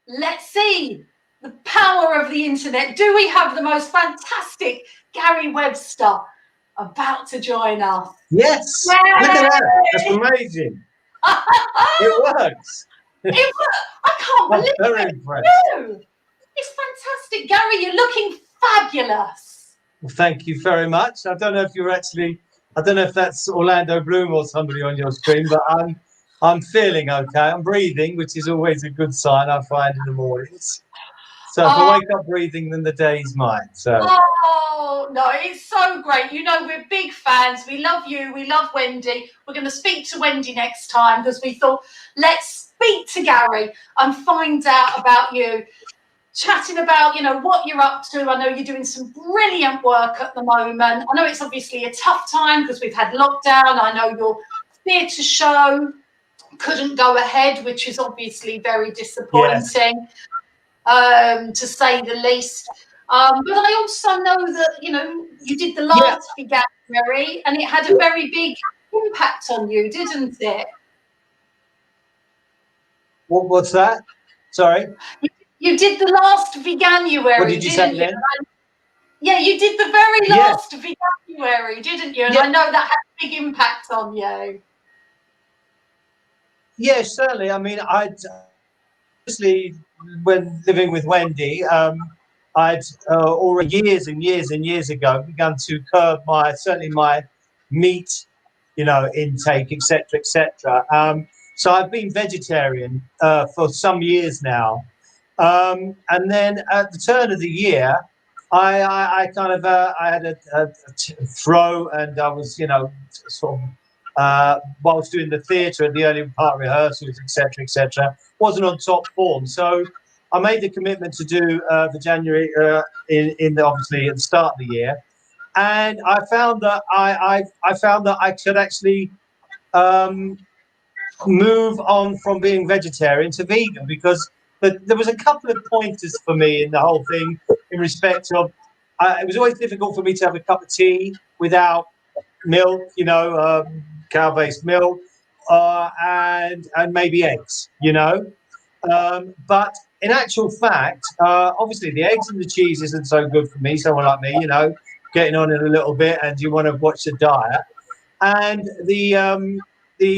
let's see the power of the internet. Do we have the most fantastic Gary Webster about to join us? Yes. Yay! Look at that. That's amazing. It works. I can't believe very it. impressed. No. It's fantastic. Gary, you're looking fabulous. Well, thank you very much. I don't know if that's Orlando Bloom or somebody on your screen, but I'm feeling okay. I'm breathing, which is always a good sign, I find, in the mornings. So if I wake up breathing, then the day's mine. So. Oh, no, it's so great. You know, we're big fans. We love you. We love Wendy. We're going to speak to Wendy next time because we thought, let's speak to Gary and find out about you. Chatting about, you know, what you're up to. I know you're doing some brilliant work at the moment. I know it's obviously a tough time because we've had lockdown. I know your theatre show couldn't go ahead, which is obviously very disappointing, to say the least. But I also know that, you know, you did the last Veganuary and it had a very big impact on you, didn't it? What's that? Sorry? You did the last Veganuary, what did you say then? Yeah, you did the very last Veganuary, didn't you? And I know that had a big impact on you. Yeah, certainly. I mean, I'd obviously, when living with Wendy, I'd already years and years and years ago begun to curb my meat, you know, intake, etc., etc. So I've been vegetarian for some years now. And then at the turn of the year, I kind of I had a throw, and I was, you know, sort of whilst doing the theatre at the early part of rehearsals, etc., wasn't on top form. So I made the commitment to do the January obviously at the start of the year, and I found that I could actually move on from being vegetarian to vegan, because there was a couple of pointers for me in the whole thing in respect of it was always difficult for me to have a cup of tea without milk, you know, cow-based milk, and maybe eggs, you know. But in actual fact, obviously the eggs and the cheese isn't so good for me, someone like me, you know, getting on in a little bit and you want to watch the diet. And the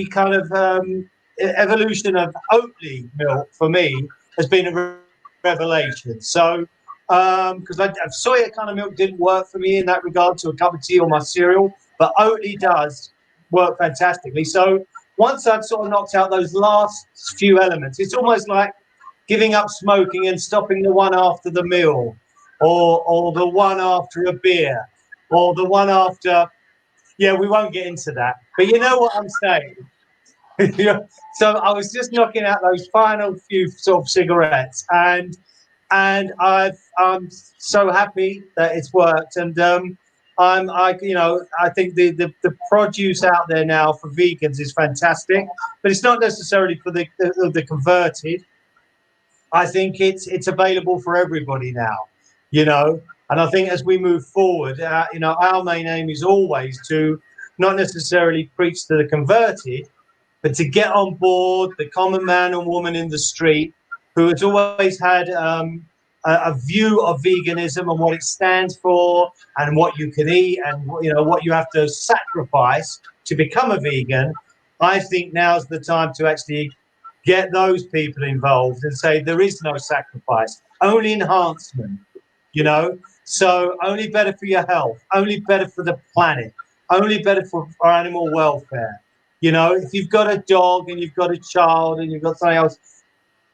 kind of evolution of Oatly milk for me has been a revelation. So, because soya kind of milk didn't work for me in that regard to a cup of tea or my cereal, but Oatly does work fantastically. So once I'd sort of knocked out those last few elements, it's almost like giving up smoking and stopping the one after the meal, or the one after a beer, or the one after. Yeah, we won't get into that, but you know what I'm saying. So I was just knocking out those final few sort of cigarettes, and I'm so happy that it's worked, and I think the produce out there now for vegans is fantastic, but it's not necessarily for the converted. I think it's available for everybody now, you know. And I think as we move forward, you know, our main aim is always to not necessarily preach to the converted, but to get on board the common man and woman in the street who has always had a view of veganism and what it stands for and what you can eat and, you know, what you have to sacrifice to become a vegan. I think now's the time to actually get those people involved and say there is no sacrifice, only enhancement, you know. So only better for your health, only better for the planet, only better for animal welfare. You know, if you've got a dog and you've got a child and you've got something else,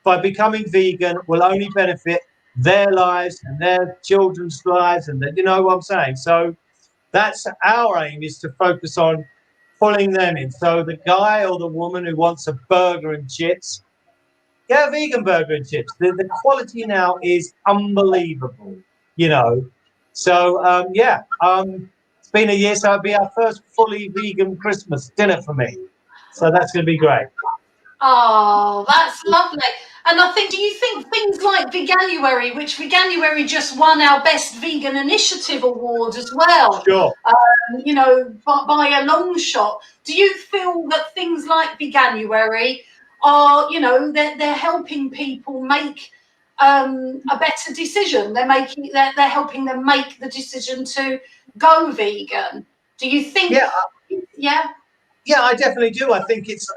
by becoming vegan will only benefit their lives and their children's lives, and you know what I'm saying. So that's our aim, is to focus on pulling them in. So the guy or the woman who wants a burger and chips, get a vegan burger and chips. The quality now is unbelievable, you know. So it's been a year, so it'll be our first fully vegan Christmas dinner for me. So that's going to be great. Oh, that's lovely. And I think, do you think things like Veganuary, which Veganuary just won our Best Vegan Initiative Award as well, Sure. You know, by a long shot, do you feel that things like Veganuary are, you know, they're helping people make a better decision. They're helping them make the decision to go vegan. Do you think? Yeah. Yeah, I definitely do. I think it's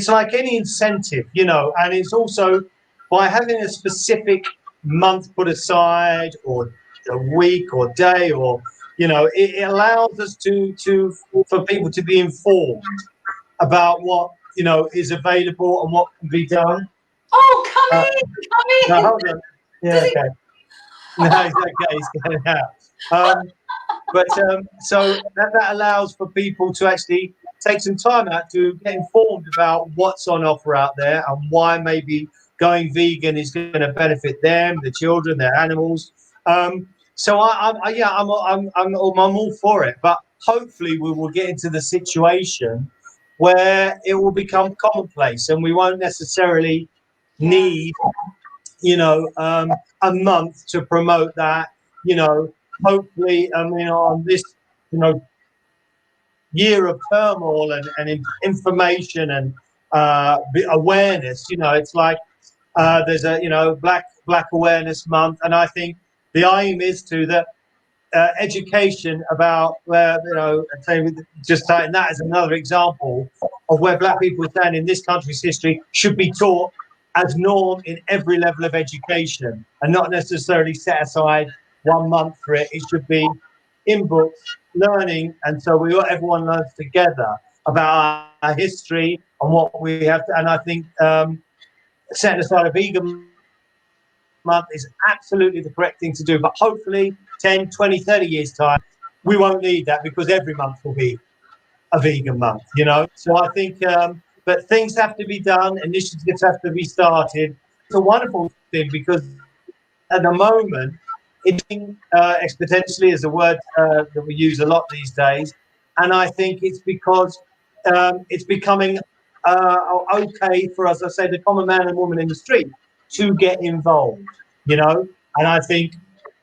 like any incentive, and it's also by having a specific month put aside, or a week or day, or it allows us for people to be informed about what is available and what can be done. Oh, come in. No, hold on. Yeah, okay. No, it's okay. He's getting out. But so that allows for people to actually take some time out to get informed about what's on offer out there and why maybe going vegan is going to benefit them, the children, their animals. So I'm all for it. But hopefully we will get into the situation where it will become commonplace and we won't necessarily need a month to promote that. Hopefully, on this year of turmoil and information and awareness, it's like there's a Black Awareness Month, and I think the aim is to that education about just taking that as another example of where Black people stand in this country's history should be taught as norm in every level of education, and not necessarily set aside 1 month for it. It should be in books, learning, and so everyone learns together about our history and what we have to. And I think setting aside a vegan month is absolutely the correct thing to do. But hopefully 10, 20, 30 years time, we won't need that because every month will be a vegan month, So I think, but things have to be done, initiatives have to be started. It's a wonderful thing because at the moment, exponentially is a word that we use a lot these days. And I think it's because it's becoming okay for, as I say, the common man and woman in the street to get involved, And I think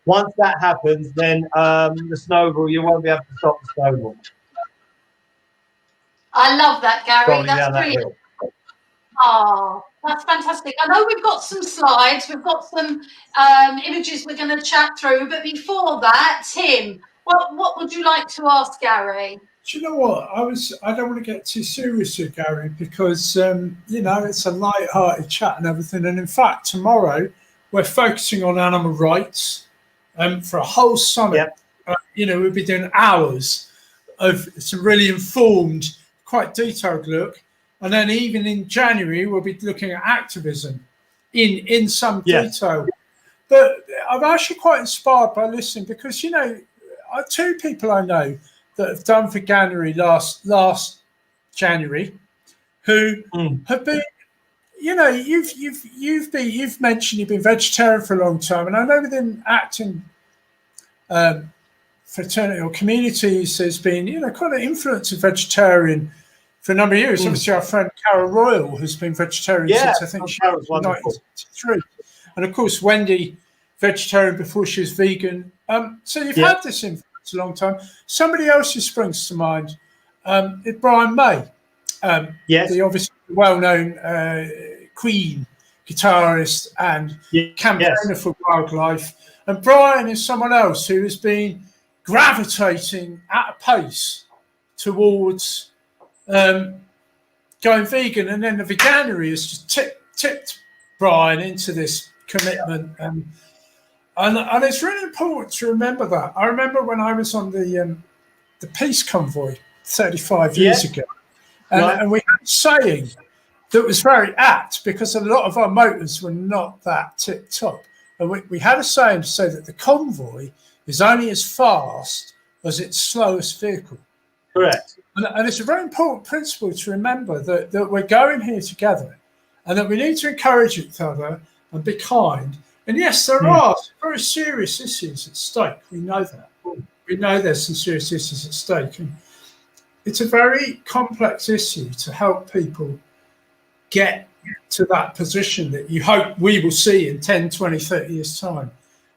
once that happens, then the snowball, you won't be able to stop the snowball. I love that, Gary. That's brilliant. Oh, that's fantastic. I know we've got some slides, we've got some images we're going to chat through, but before that, Tim, what would you like to ask Gary? Do you know what? I don't want to get too serious here, Gary, because it's a light-hearted chat and everything. And in fact, tomorrow we're focusing on animal rights for a whole summit. Yep. We'll be doing hours of some really informed, quite detailed look. And then even in January, we'll be looking at activism in some detail. But I'm actually quite inspired by listening because, two people I know that have done veganuary last January who have been, you've mentioned you've been vegetarian for a long time. And I know within acting fraternity or communities, there's been, quite an influence of vegetarian for a number of years. Obviously, our friend Karin Royal has been vegetarian since I think she was 1963. And of course, Wendy, vegetarian before she was vegan. So you've had this influence a long time. Somebody else who springs to mind is Brian May. The obviously well-known Queen guitarist and campaigner for wildlife. And Brian is someone else who has been gravitating at a pace towards going vegan, and then the veganuary has just tipped Brian into this commitment, and it's really important to remember that. I remember when I was on the peace convoy 35 years ago, and we had a saying that was very apt because a lot of our motors were not that tip top, and we had a saying to say that the convoy is only as fast as its slowest vehicle. Correct. And it's a very important principle to remember that we're going here together and that we need to encourage each other and be kind. And yes, there are very serious issues at stake. We know that. We know there's some serious issues at stake. And it's a very complex issue to help people get to that position that you hope we will see in 10, 20, 30 years' time.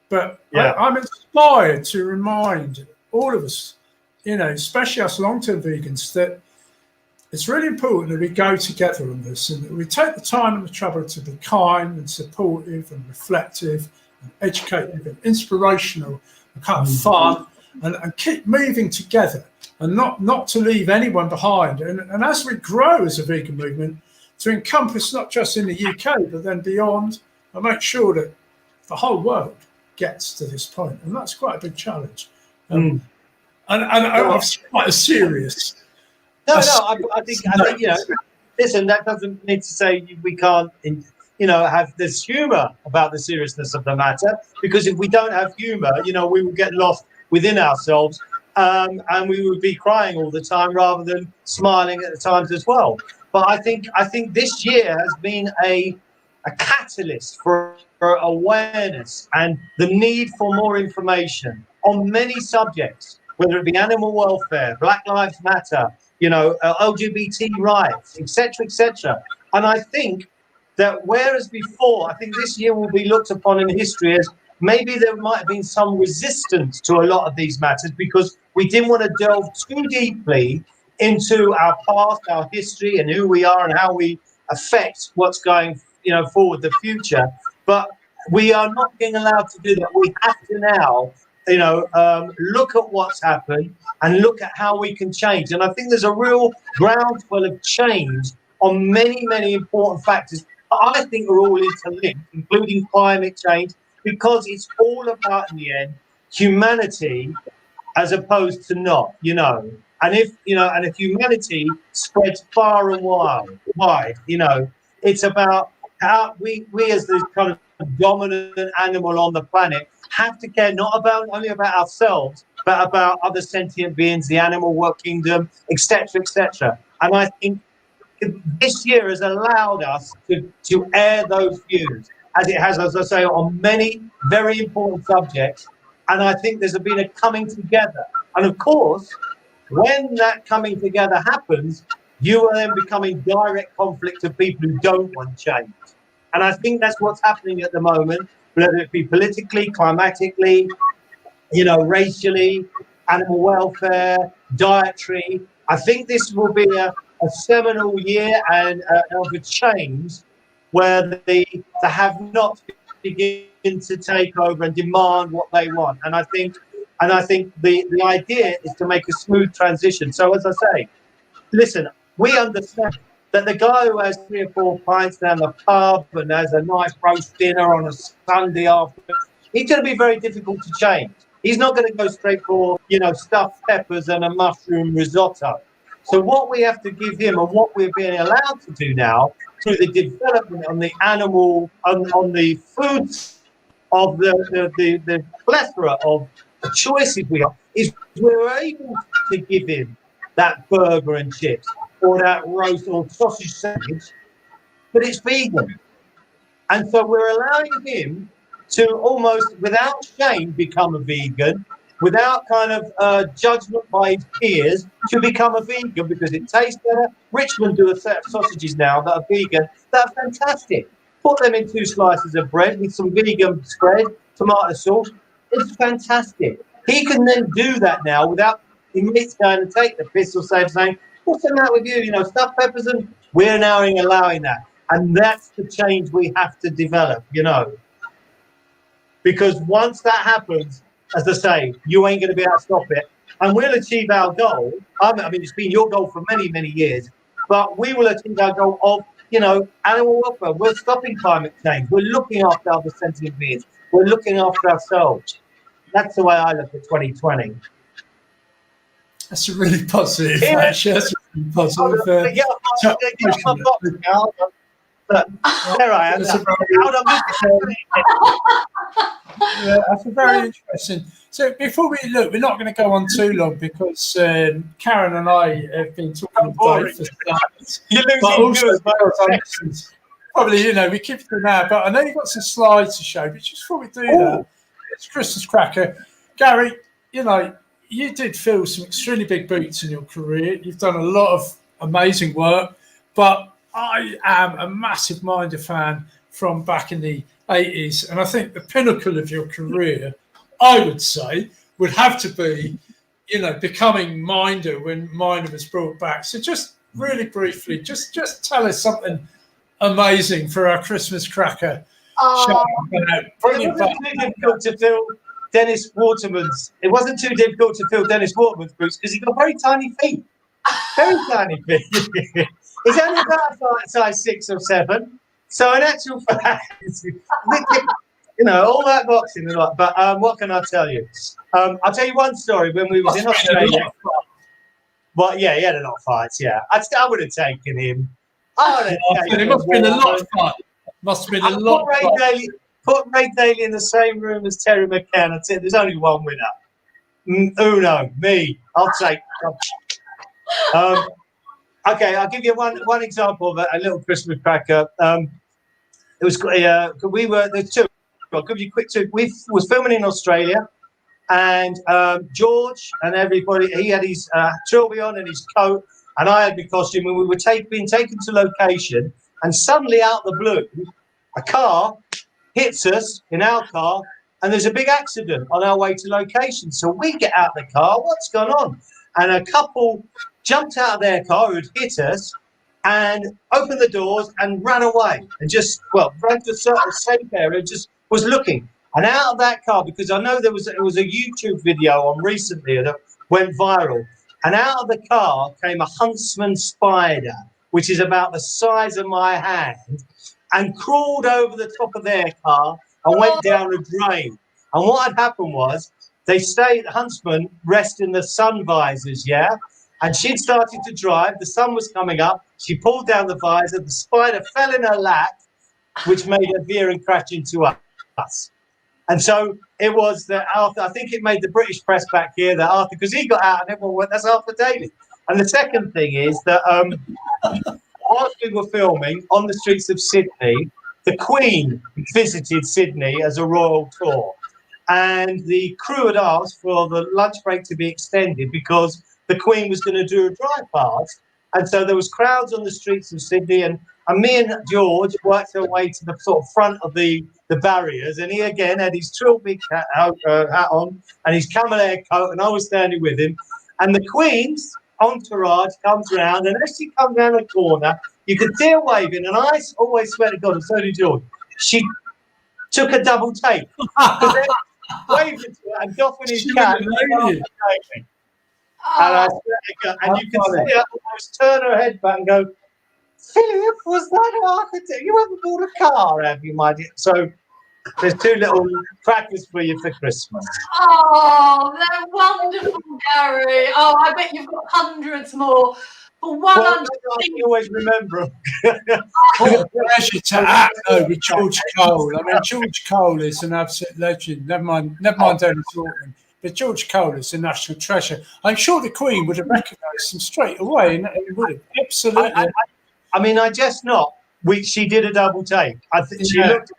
But I'm inspired to remind all of us, especially us long-term vegans, that it's really important that we go together on this and that we take the time and the trouble to be kind and supportive and reflective and educative and inspirational and kind of fun and keep moving together and not to leave anyone behind. And as we grow as a vegan movement, to encompass not just in the UK, but then beyond, and make sure that the whole world gets to this point. And that's quite a big challenge. And obviously quite a serious. I think listen, that doesn't mean to say we can't, have this humour about the seriousness of the matter, because if we don't have humour, we will get lost within ourselves, and we would be crying all the time rather than smiling at the times as well. But I think this year has been a catalyst for awareness and the need for more information on many subjects, whether it be animal welfare, Black Lives Matter, LGBT rights, etc. And I think that whereas before, I think this year will be looked upon in history as maybe there might have been some resistance to a lot of these matters because we didn't want to delve too deeply into our past, our history, and who we are and how we affect what's going, forward the future. But we are not being allowed to do that. We have to now, look at what's happened and look at how we can change. And I think there's a real groundswell of change on many, many important factors. I think are all interlinked, including climate change, because it's all about, in the end, humanity as opposed to not, And if humanity spreads far and wide, it's about how we as the kind of dominant animal on the planet have to care not only about ourselves, but about other sentient beings, the animal world kingdom, etc. And I think this year has allowed us to air those views, as it has, as I say, on many very important subjects. And I think there's been a coming together. And of course, when that coming together happens, you are then becoming direct conflict of people who don't want change. And I think that's what's happening at the moment, whether it be politically, climatically, racially, animal welfare, dietary. I think this will be a seminal year and of a change where the have-nots begin to take over and demand what they want. And I think the idea is to make a smooth transition. So as I say, listen, we understand that the guy who has 3 or 4 pints down the pub and has a nice roast dinner on a Sunday afternoon, he's going to be very difficult to change. He's not going to go straight for, stuffed peppers and a mushroom risotto. So what we have to give him and what we're being allowed to do now through the development on the animal, on the foods of the plethora of choices we have, is we're able to give him that burger and chips or that roast or sausage sandwich, but it's vegan. And so we're allowing him to almost without shame become a vegan, without kind of judgment by his peers, to become a vegan because it tastes better. Richmond do a set of sausages now that are vegan, that are fantastic. Put them in 2 slices of bread with some vegan spread, tomato sauce. It's fantastic. He can then do that now without mates going to take the piss or saying, what's the matter with you? Stuffed peppers, and we're now allowing that. And that's the change we have to develop, Because once that happens, as I say, you ain't going to be able to stop it. And we'll achieve our goal. I mean, it's been your goal for many, many years. But we will achieve our goal of, animal welfare. We're stopping climate change. We're looking after other sentient beings. We're looking after ourselves. That's the way I look at 2020. That's a really positive. Actually, that's a really positive. There I am. That's very interesting. So before we look, we're not going to go on too long because Karin and I have been talking about for starters. But also, probably, we keep it to now. But I know you've got some slides to show. But just before we do that, it's Christmas cracker. Gary, you did fill some extremely big boots in your career. You've done a lot of amazing work, but I am a massive Minder fan from back in the 80s. And I think the pinnacle of your career, I would say, would have to be, becoming Minder when Minder was brought back. So just really briefly, just tell us something amazing for our Christmas cracker. It wasn't too difficult to fill Dennis Waterman's. It wasn't too difficult to fill Dennis Waterman's boots because he's got very tiny feet. Very tiny feet. He's only about size 6 or 7. So in actual fact, all that boxing and all. But what can I tell you? I'll tell you one story. When we was in Australia. Well, yeah, he had a lot of fights. Yeah, I would have taken him. It must have been a lot of fun. Must have been a lot of fun. Put Ray Daly in the same room as Terry McCann. I'd say there's only one winner. Uno, me. I'll take. Okay, I'll give you one example of a little Christmas cracker. It was there's two. I'll give you a quick two. We was filming in Australia, and George and everybody. He had his trilby on and his coat, and I had my costume. And we were being taken to location, and suddenly out of the blue, a car hits us in our car, and there's a big accident on our way to location. So we get out of the car. What's going on? And a couple jumped out of their car who'd hit us and opened the doors and ran away and ran to a certain safe area and just was looking. And out of that car, because I know there was a YouTube video on recently that went viral, and out of the car came a huntsman spider, which is about the size of my hand, and crawled over the top of their car and went down a drain. And what had happened was the huntsman rest in the sun visors, yeah? And she'd started to drive. The sun was coming up. She pulled down the visor. The spider fell in her lap, which made her veer and crash into us. And so it was that Arthur, I think it made the British press back here that Arthur, because he got out and everyone went, that's Arthur Daly. And the second thing is that whilst we were filming on the streets of Sydney, the Queen visited Sydney as a royal tour. And the crew had asked for the lunch break to be extended because the Queen was going to do a drive past. And so there was crowds on the streets of Sydney, and me and George worked our way to the sort of front of the barriers, and he again had his trilby hat on and his camel hair coat, and I was standing with him. And the Queen's entourage comes round, and as she comes round the corner, you could see her waving, and I always swear to God, and so did George, she took a double take. Waving to her and doffing his cap. And I swear to God, and you can see her almost turn her head back and go, Philip, was that Arthur? You haven't bought a car, have you, my dear? So there's 2 little crackers for you for Christmas. Oh, they're wonderful, Gary. Oh, I bet you've got hundreds more. For 100 I can always remember them. What a pleasure to act with George Cole. I mean, George Cole is an absolute legend. Never mind Dennis Waterman. But George Cole is a national treasure. I'm sure the Queen would have recognised him straight away. And would have. Absolutely. I mean, I just not. She did a double take. I think she looked.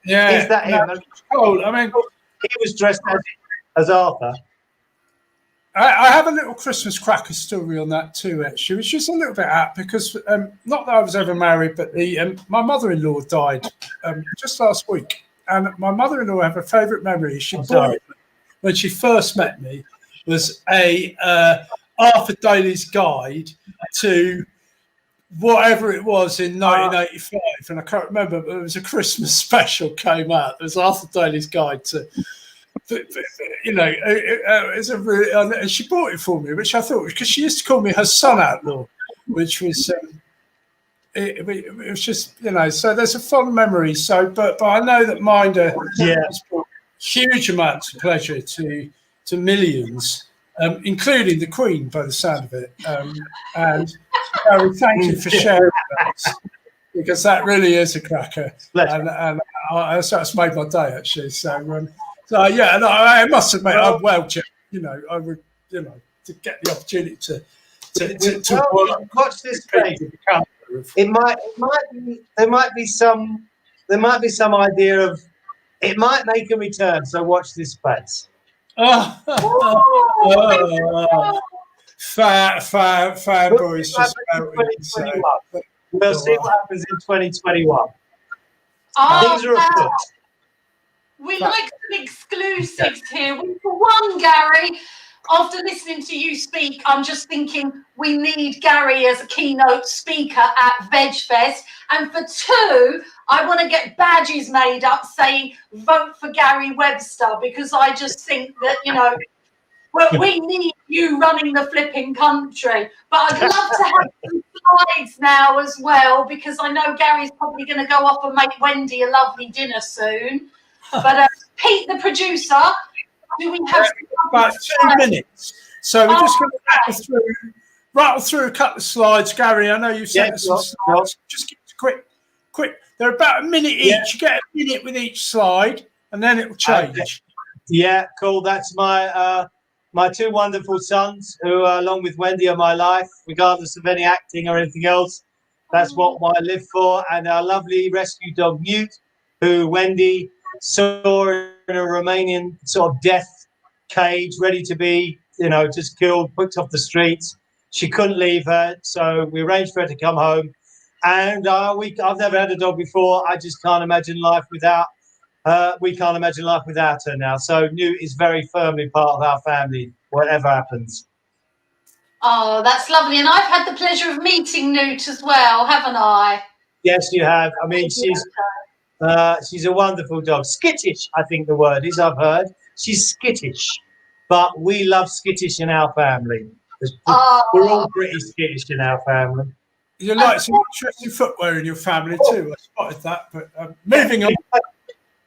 Yeah. Is that him? Cole. I mean, he was dressed as Arthur. I have a little Christmas cracker story on that too, actually, which is a little bit apt because not that I was ever married, but my mother-in-law died just last week, and my mother-in-law had a favourite memory. She bought it when she first met me was a Arthur Daly's guide to whatever it was in 1985, and I can't remember, but it was a Christmas special came out. It was Arthur Daly's guide to. It's a really, and she bought it for me, which I thought, because she used to call me her son-outlaw, which was it was just, so there's a fond memory. So, but I know that Minder has brought huge amounts of pleasure to millions, including the Queen, by the sound of it. And Gary, thank you for sharing that, because that really is a cracker, and that's made my day actually. So yeah, and I must admit, I'm well, I would, to get the opportunity to watch this space. There might be some idea of it might make a return. So watch this space. Fair boys. We'll see what happens in 2021. Things are afoot. We like some exclusives here. For one, Gary, after listening to you speak, I'm just thinking we need Gary as a keynote speaker at VegFest. And for 2, I want to get badges made up saying vote for Gary Webster, because I just think that, you know, we need you running the flipping country. But I'd love to have some slides now as well, because I know Gary's probably going to go off and make Wendy a lovely dinner soon. But Pete, the producer, do we have about 2 minutes? So we're just going to rattle through a couple of slides. Gary, I know you sent us some slides. Just give us a quick. They're about a minute each. You get a minute with each slide, and then it will change. Yeah, cool. That's my 2 wonderful sons, who, along with Wendy, are my life, regardless of any acting or anything else. That's what I live for. And our lovely rescue dog, Newt, who Wendy saw in a Romanian sort of death cage, ready to be, just killed, picked off the streets. She couldn't leave her, so we arranged for her to come home. And I've never had a dog before. I just can't imagine life without her. We can't imagine life without her now. So Newt is very firmly part of our family, whatever happens. Oh, that's lovely. And I've had the pleasure of meeting Newt as well, haven't I? Yes, you have. I mean, she's a wonderful dog. Skittish, I think the word is, I've heard. She's skittish. But we love skittish in our family. We're all pretty skittish in our family. You like some interesting footwear in your family too. I spotted that. But moving on.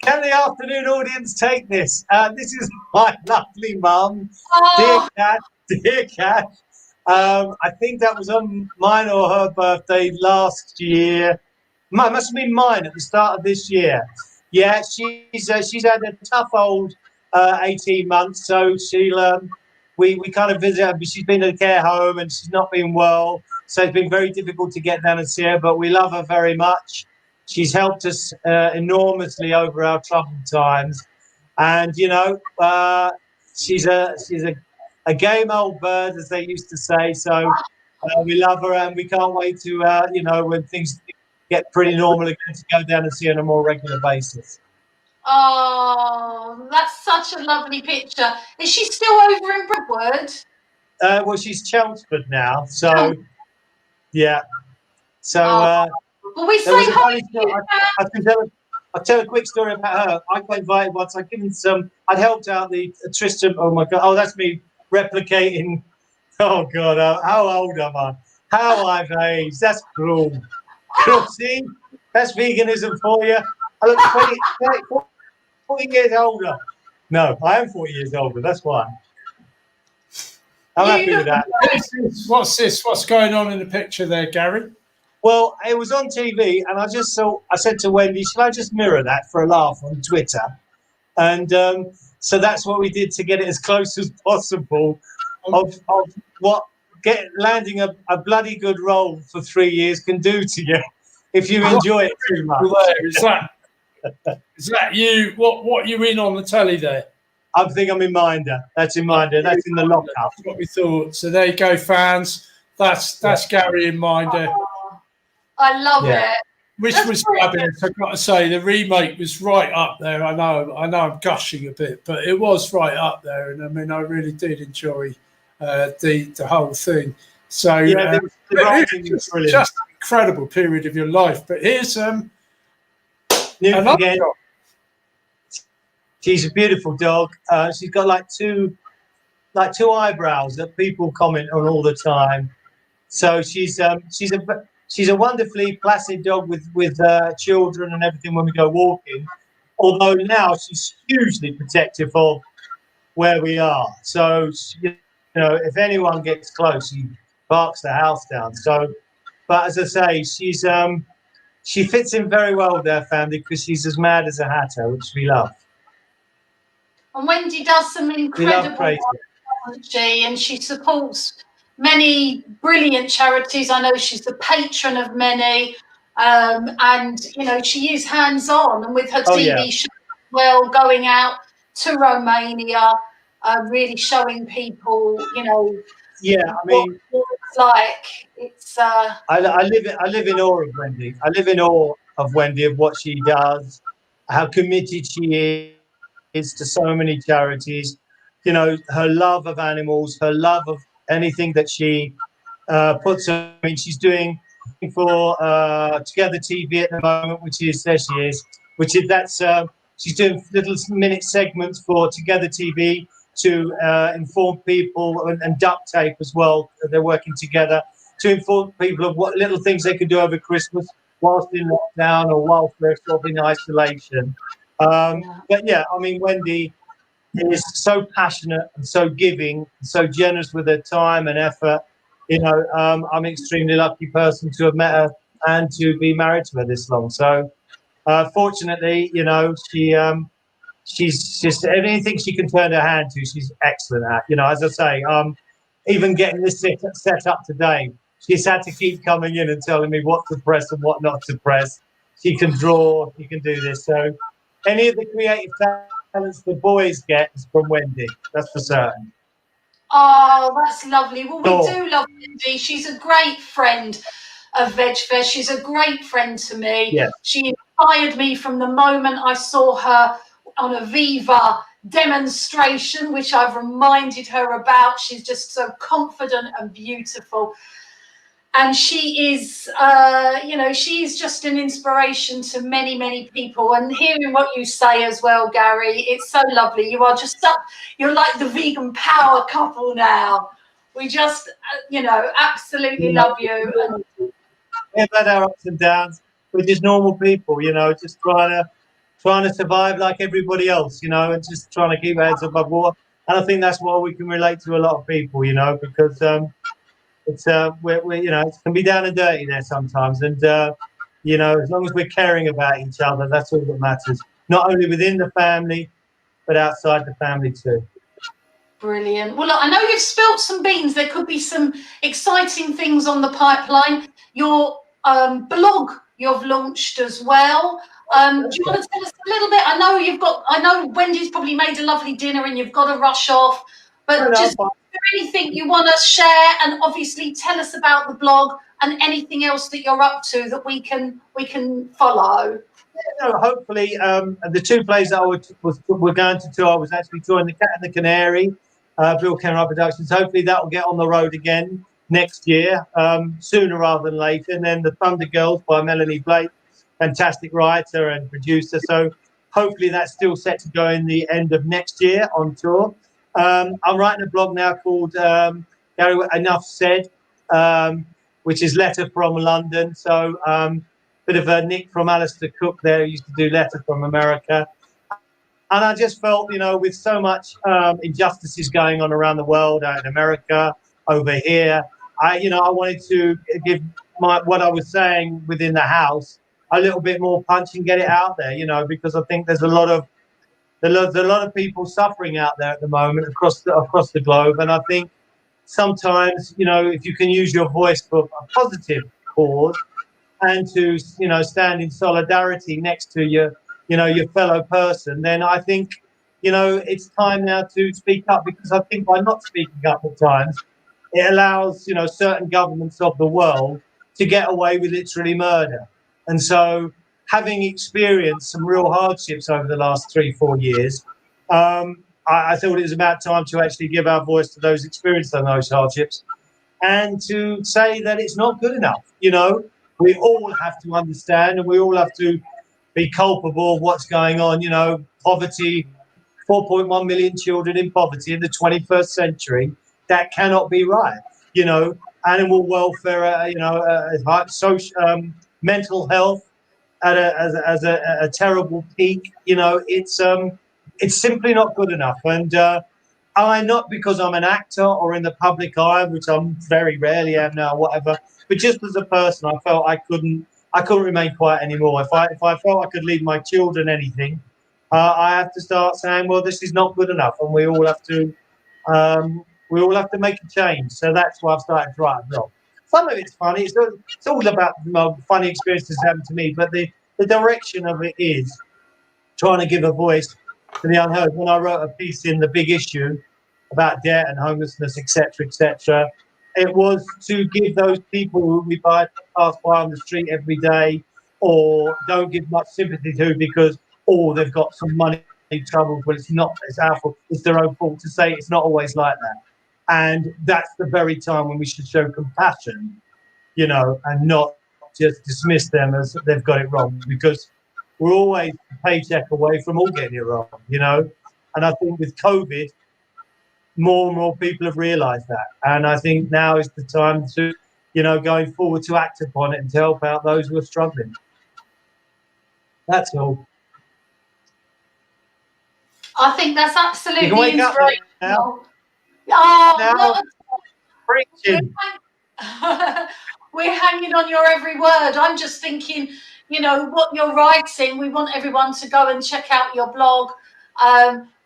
Can the afternoon audience take this? This is my lovely mum. Dear Cat. I think that was on mine or her birthday last year. Must have been mine at the start of this year. Yeah, she's had a tough old 18 months, so we kind of visit her. She's been in a care home and she's not been well, so it's been very difficult to get down and see her, but we love her very much. She's helped us enormously over our troubled times, and she's a game old bird, as they used to say. So we love her, and we can't wait to when things get pretty normal again, to go down and see her on a more regular basis. Oh, that's such a lovely picture. Is she still over in Brookwood? Well, she's Chelmsford now, so yeah. So well, we say hi. I'll tell a quick story about her. I got invited once. I'd helped out the Tristram. Oh my God! Oh, that's me replicating. Oh God! How old am I? How I've aged. That's cruel. See, that's veganism for you. I look 40 years older. No, I am 40 years older. That's why. I'm happy with that. What's this? What's going on in the picture there, Gary? Well, it was on TV, and I said to Wendy, shall I just mirror that for a laugh on Twitter? And so that's what we did to get it as close as possible of what landing a bloody good role for 3 years can do to you if you enjoy it too much. Is that you? What you in on the telly there? I think I'm in Minder. That's in Minder. That's in the lockup. That's what we thought. So there you go, fans. That's Gary in Minder. I love it. Which was fabulous. I've got to say, the remake was right up there. I know I'm gushing a bit, but it was right up there. And I mean, I really did enjoy the whole thing. So it's just an incredible period of your life. But here's again. She's a beautiful dog. She's got like two eyebrows that people comment on all the time. So she's a wonderfully placid dog with children and everything when we go walking. Although now she's hugely protective of where we are. So if anyone gets close, she barks the house down. So, but as I say, she fits in very well with their family because she's as mad as a hatter, which we love. And Wendy does some incredible work, doesn't she? And she supports many brilliant charities. I know she's the patron of many. And, she is hands-on. And with her TV show as well, going out to Romania, really showing people, what it's like. It's. I live in awe of Wendy. I live in awe of Wendy, of what she does, how committed she is to so many charities, her love of animals, her love of anything that she puts. I mean, she's doing for Together TV at the moment, which is there she is, which is she's doing little minute segments for Together TV to inform people, and duct tape as well. They're working together to inform people of what little things they can do over Christmas whilst in lockdown or whilst they're sort of in isolation. But yeah, I mean, Wendy is so passionate and so giving, and so generous with her time and effort. I'm an extremely lucky person to have met her and to be married to her this long. So, fortunately, she's just anything she can turn her hand to, she's excellent at. As I say, even getting this set up today, she's had to keep coming in and telling me what to press and what not to press. She can draw, she can do this. So, any of the creative talents the boys get is from Wendy. That's for certain. Oh, that's lovely. Well, we do love Wendy. She's a great friend of VegFest. She's a great friend to me. Yes. She inspired me from the moment I saw her on a Viva demonstration, which I've reminded her about. She's just so confident and beautiful. And she is, she's just an inspiration to many, many people. And hearing what you say as well, Gary, it's so lovely. You are just, you're like the vegan power couple now. We just, absolutely love you. We've had our ups and downs. We're just normal people, just trying to survive like everybody else, and just trying to keep our heads above water. And I think that's why we can relate to a lot of people, because it's it can be down and dirty there sometimes, and as long as we're caring about each other, that's all that matters. Not only within the family, but outside the family too. Brilliant. Well, look, I know you've spilt some beans. There could be some exciting things on the pipeline. Your blog you've launched as well. Do you want to tell us a little bit? I know Wendy's probably made a lovely dinner and you've got to rush off, but just anything you want to share, and obviously tell us about the blog and anything else that you're up to that we can follow. Hopefully, the two plays that we're going to I was actually joining the Cat and the Canary, Bill Kenwright Productions. Hopefully that will get on the road again next year, sooner rather than later. And then the Thunder Girls by Melanie Blake, fantastic writer and producer. So hopefully that's still set to go in the end of next year on tour. I'm writing a blog now called Gary Enough Said, which is Letter from London. So bit of a nick from Alistair Cook there, who used to do Letter from America. And I just felt, with so much injustices going on around the world, out in America, over here, I wanted to give what I was saying within the house a little bit more punch and get it out there, because I think there's a lot of people suffering out there at the moment across the globe. And I think sometimes, if you can use your voice for a positive cause and to, stand in solidarity next to your fellow person, then I think, it's time now to speak up, because I think by not speaking up at times, it allows, certain governments of the world to get away with literally murder. And so, having experienced some real hardships over the last 3-4 years, I thought it was about time to actually give our voice to those experiencing those hardships, and to say that it's not good enough. We all have to understand, and we all have to be culpable of what's going on. Poverty, 4.1 million children in poverty in the 21st century. That cannot be right. Animal welfare, social, mental health at a terrible peak. It's simply not good enough. And not because I'm an actor or in the public eye, which I'm very rarely am now, whatever, but just as a person, I felt I couldn't remain quiet anymore. If I felt I could leave my children anything, I have to start saying, well, this is not good enough, and we all have to make a change. So that's why I've started to write a blog. Some of it's funny. It's all about funny experiences that happened to me, but the direction of it is trying to give a voice to the unheard. When I wrote a piece in The Big Issue about debt and homelessness, etc., it was to give those people who we pass by on the street every day, or don't give much sympathy to because they've got some money troubles, well, it's our fault, it's their own fault, to say it's not always like that. And that's the very time when we should show compassion, you know, and not just dismiss them as they've got it wrong, because we're always a paycheck away from all getting it wrong, you know. And I think with COVID, more and more people have realised that. And I think now is the time to, you know, going forward, to act upon it and to help out those who are struggling. That's all. I think that's absolutely You can wake up inspirational. now. Oh, Preaching. we're hanging on your every word. I'm just thinking, you know, what you're writing. We want everyone to go and check out your blog.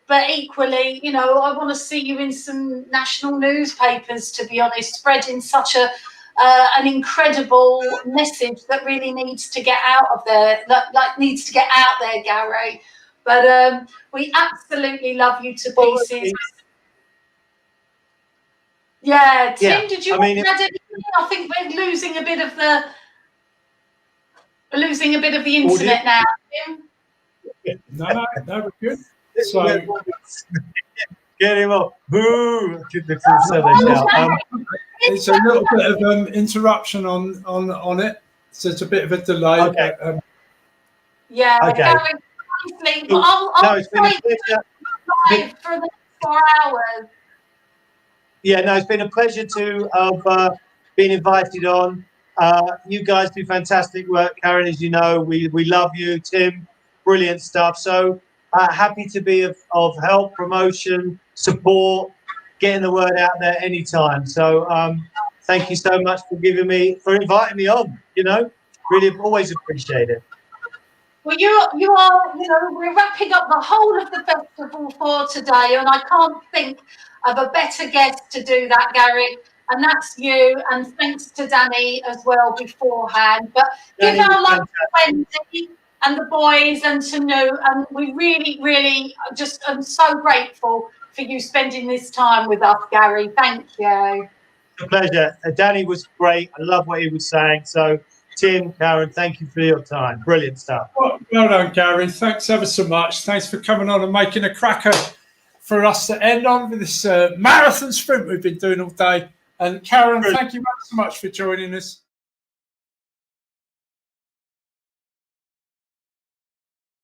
But equally, you know, I want to see you in some national newspapers, to be honest, spreading such an incredible message that really needs to get out of there, that needs to get out there, Gary. But we absolutely love you to pieces. Yeah, Tim, did you want to add anything? I think we're losing a bit of the internet now, Tim. No, we're good. So, get him up. Boo! it's a little bit of interruption on it, so it's a bit of a delay. Okay. But, yeah, okay. Gary, I'll it's been a pleasure. for the 4 hours. Yeah, no, it's been a pleasure to have been invited on. You guys do fantastic work, Karin, as you know. We love you, Tim. Brilliant stuff. So happy to be of help, promotion, support, getting the word out there anytime. So thank you so much for inviting me on. You know, really always appreciate it. Well, you are, you know, we're wrapping up the whole of the festival for today, and I can't think of a better guest to do that, Gary. And that's you. And thanks to Danny as well beforehand. But give our love to Wendy and the boys and to Nu. And we really, really just am so grateful for you spending this time with us, Gary. Thank you. It's a pleasure. Danny was great. I love what he was saying. So, Tim, Karin, thank you for your time. Brilliant stuff. well done, Gary. Thanks ever so much. Thanks for coming on and making a cracker for us to end on with this marathon sprint we've been doing all day. And Karin, thank you so much for joining us.